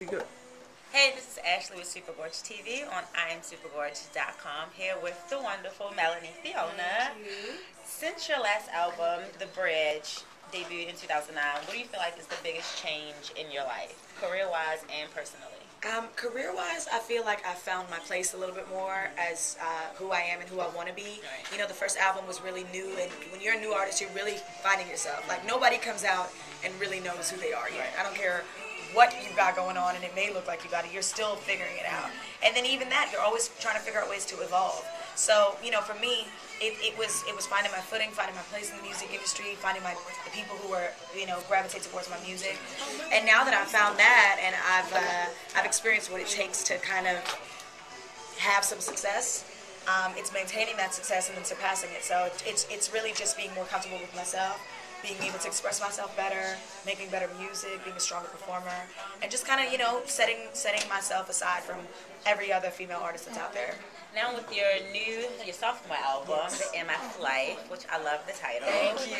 Good. Hey, this is Ashley with Supergorge TV on IamSupergorge.com here with the wonderful Melanie Fiona. Since your last album, The Bridge, debuted in 2009, what do you feel like is the biggest change in your life, career-wise and personally? Career-wise, I feel like I found my place a little bit more as who I am and who I want to be. Right. You know, the first album was really new, and when you're a new artist, you're really finding yourself. Like, nobody comes out and really knows who they are yet. I don't care what you got going on, and it may look like you got it, you're still figuring it out. And then even that, you're always trying to figure out ways to evolve. So, you know, for me, it was finding my footing, finding my place in the music industry, finding the people who were, you know, gravitate towards my music. And now that I've found that, and I've experienced what it takes to kind of have some success, it's maintaining that success and then surpassing it. So it's really just being more comfortable with myself, being able to express myself better, making better music, being a stronger performer, and just kind of, you know, setting myself aside from every other female artist that's out there. Now with your sophomore album, The MF Life, which I love the title. Thank you.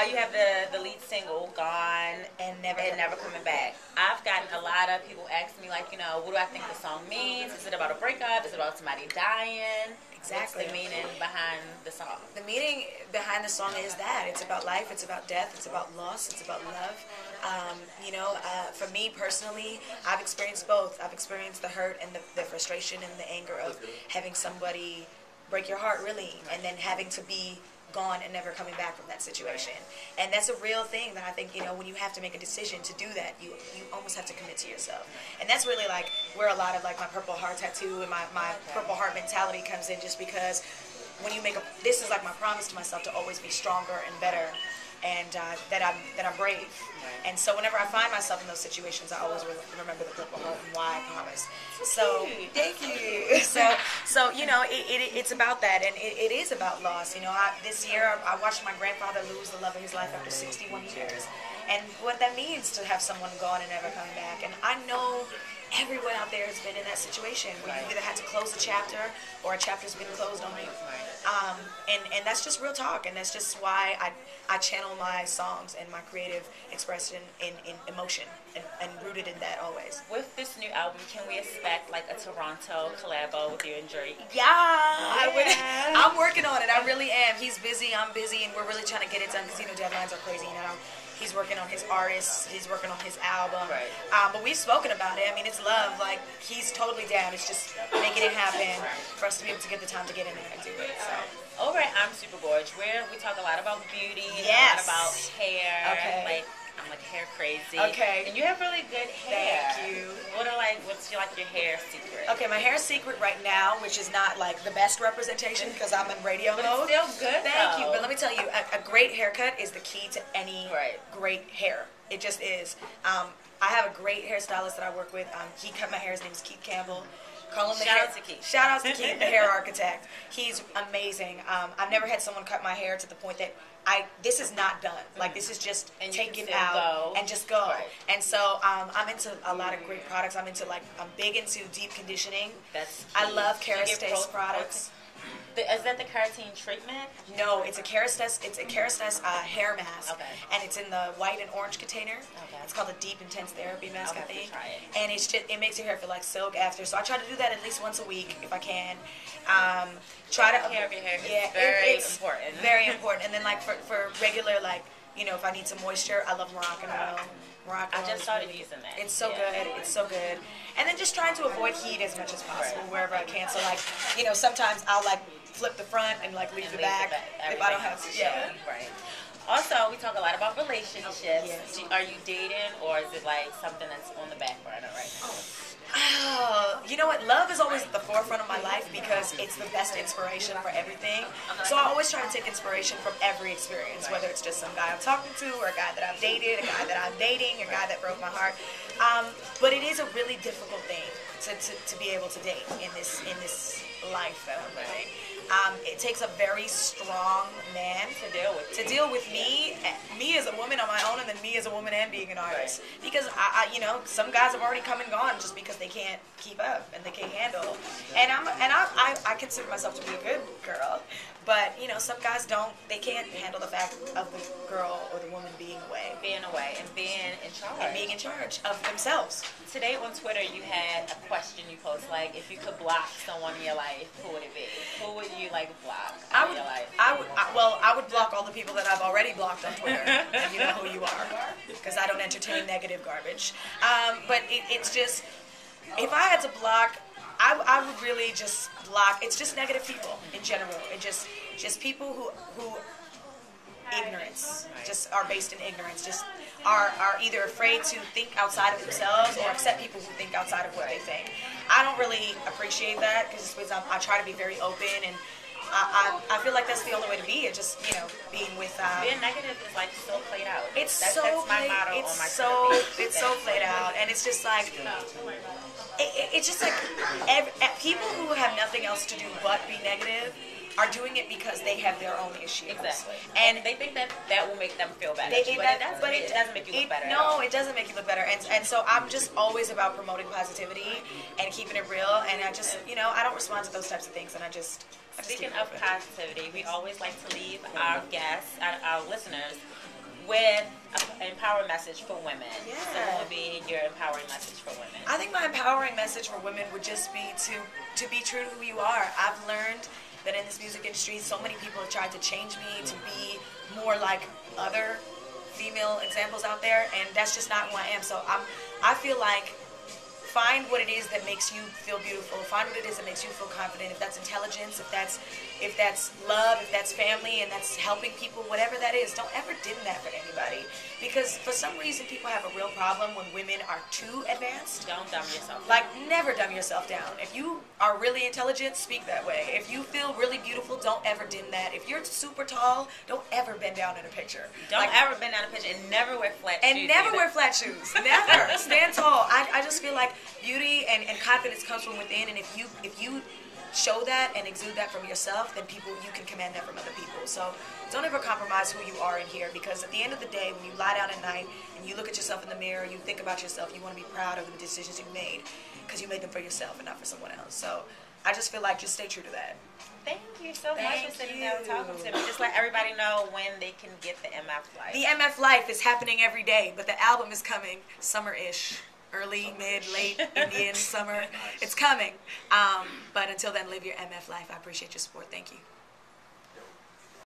You have the lead single, Gone And Never Coming Back. I've gotten a lot of people asking me, like, you know, what do I think the song means? Is it about a breakup? Is it about somebody dying? Exactly. What's the meaning behind the song? The meaning behind the song is that it's about life, it's about death, it's about loss, it's about love. You know, for me personally, I've experienced both. I've experienced the hurt and the frustration and the anger of having somebody break your heart, really, and then having to be gone and never coming back from that situation. And that's a real thing that I think, you know, when you have to make a decision to do that, you almost have to commit to yourself. And that's really like where a lot of like my Purple Heart tattoo and my Purple Heart mentality comes in, just because when you this is like my promise to myself to always be stronger and better, and that I'm brave. And so whenever I find myself in those situations, I always remember the Purple Heart and why I promise. So thank you. So you know, it's about that, and it is about loss. You know, this year I watched my grandfather lose the love of his life after 61 years, and what that means to have someone gone and never coming back. And I know everyone out there has been in that situation where you either had to close a chapter or a chapter's been closed on you. And that's just real talk, and that's just why I channel my songs and my creative expression in emotion and rooted in that always. With this new album, can we expect like a Toronto collabo with you and Drake? Yeah, I'm working on it. I really am. He's busy, I'm busy, and we're really trying to get it done because, you know, deadlines are crazy. You know, he's working on his artists, he's working on his album. Right. But we've spoken about it. I mean, it's love. Like, he's totally down. It's just making it happen for us to be able to get the time to get in there and do it. So. Over at I'm Super Gorge, where we talk a lot about beauty, Yes. a lot about hair. Okay. Like, I'm like hair crazy. Okay. And you have really good hair. Thank you. What's your hair secret? Okay, my hair secret right now, which is not like the best representation because I'm in radio But mode. it's still good. Thank you. though. But let me tell you, a great haircut is the key to any great hair. It just is. I have a great hairstylist that I work with. He cut my hair. His name is Keith Campbell. Call him the Shout hair, out to Keith. Shout out to Keith, the hair architect. He's amazing. I've never had someone cut my hair to the point that this is not done. Like, this is just And you take can it still out go. and just go. Right. And so I'm into a lot of great products. I'm big into deep conditioning. That's I key. love Do you get Kerastase products. Is that the keratin treatment? No, it's a Kerastase. It's a Kerastase hair mask, Okay. and it's in the white and orange container. Okay. It's called a Deep Intense Therapy mask, I'll I have to think. try it. And it makes your hair feel like silk after. So I try to do that at least once a week if I can. Try to Taking care of your hair is it's important. Very important. And then like for regular, like, you know, if I need some moisture, I love Moroccan oil. Moroccan I oil just is started really- using that. It's so Yeah. good. It's so good. And then just trying to avoid heat as much as possible wherever I can. So like, you know, sometimes I'll like flip the front and like leave the back if I don't have to. Yeah. Right. Also, we talk a lot about relationships. Yes. Are you dating, or is it like something that's on the back burner right now? You know what? Love is always at the forefront of my life because it's the best inspiration for everything. So I always try to take inspiration from every experience, whether it's just some guy I'm talking to, or a guy that I've dated, a guy that I'm dating, a guy that broke my heart. But it is a really difficult thing to be able to date in this life that I'm living. It takes a very strong man to deal with me as a woman on my own, and then me as a woman and being an artist. Because some guys have already come and gone just because they can't keep up and they can't handle. And I consider myself to be a good girl, but some guys don't. They can't handle the fact of the girl or the woman being away and being in charge, being in charge of themselves. Today on Twitter, you had a question you posted, like, if you could block someone in your life, who would it be? Who would you block in your life? I would block all the people that I've already blocked on Twitter. And you know who you are, because I don't entertain negative garbage. But it's just, if I had to block, I would really just block. It's just negative people in general. It just people who ignorance, just are based in ignorance, just are either afraid to think outside of themselves or accept people who think outside of what they think. I don't really appreciate that, because I try to be very open, and I feel like that's the only way to be. It just being with being negative is so played out. That's my motto on my it's so played out, and it's just like it's just like people who have nothing else to do but be negative are doing it because they have their own issues. Exactly. And they think that will make them feel better. It doesn't make you look better. No, it doesn't make you look better. And so I'm just always about promoting positivity and keeping it real. And I just, I don't respond to those types of things. And I just Speaking of positivity, we always like to leave our guests, our listeners, with an empowering message for women. Yeah. So what would be your empowering message for women? I think my empowering message for women would just be to be true to who you are. I've learned that in this music industry, so many people have tried to change me to be more like other female examples out there, and that's just not who I am. So I feel like, find what it is that makes you feel beautiful. Find what it is that makes you feel confident. If that's intelligence, if that's love, if that's family, and that's helping people, whatever that is, don't ever dim that for anybody. Because for some reason, people have a real problem when women are too advanced. Don't dumb yourself down. Like, never dumb yourself down. If you are really intelligent, speak that way. If you feel really beautiful, don't ever dim that. If you're super tall, don't ever bend down in a picture. Don't ever bend down in a picture, and never wear flat shoes. And never wear flat shoes. Never. Stand tall. I just feel like beauty and confidence comes from within, and if you show that and exude that from yourself, then you can command that from other people. So don't ever compromise who you are in here, because at the end of the day, when you lie down at night and you look at yourself in the mirror, you think about yourself, you want to be proud of the decisions you made, because you made them for yourself and not for someone else. So I just feel like, just stay true to that. Thank you so much for sitting down and talking to me. Just let everybody know when they can get the MF Life. The MF Life is happening every day, but the album is coming summer-ish. Early, mid, late, Indian, summer. It's coming. But until then, live your MF life. I appreciate your support. Thank you.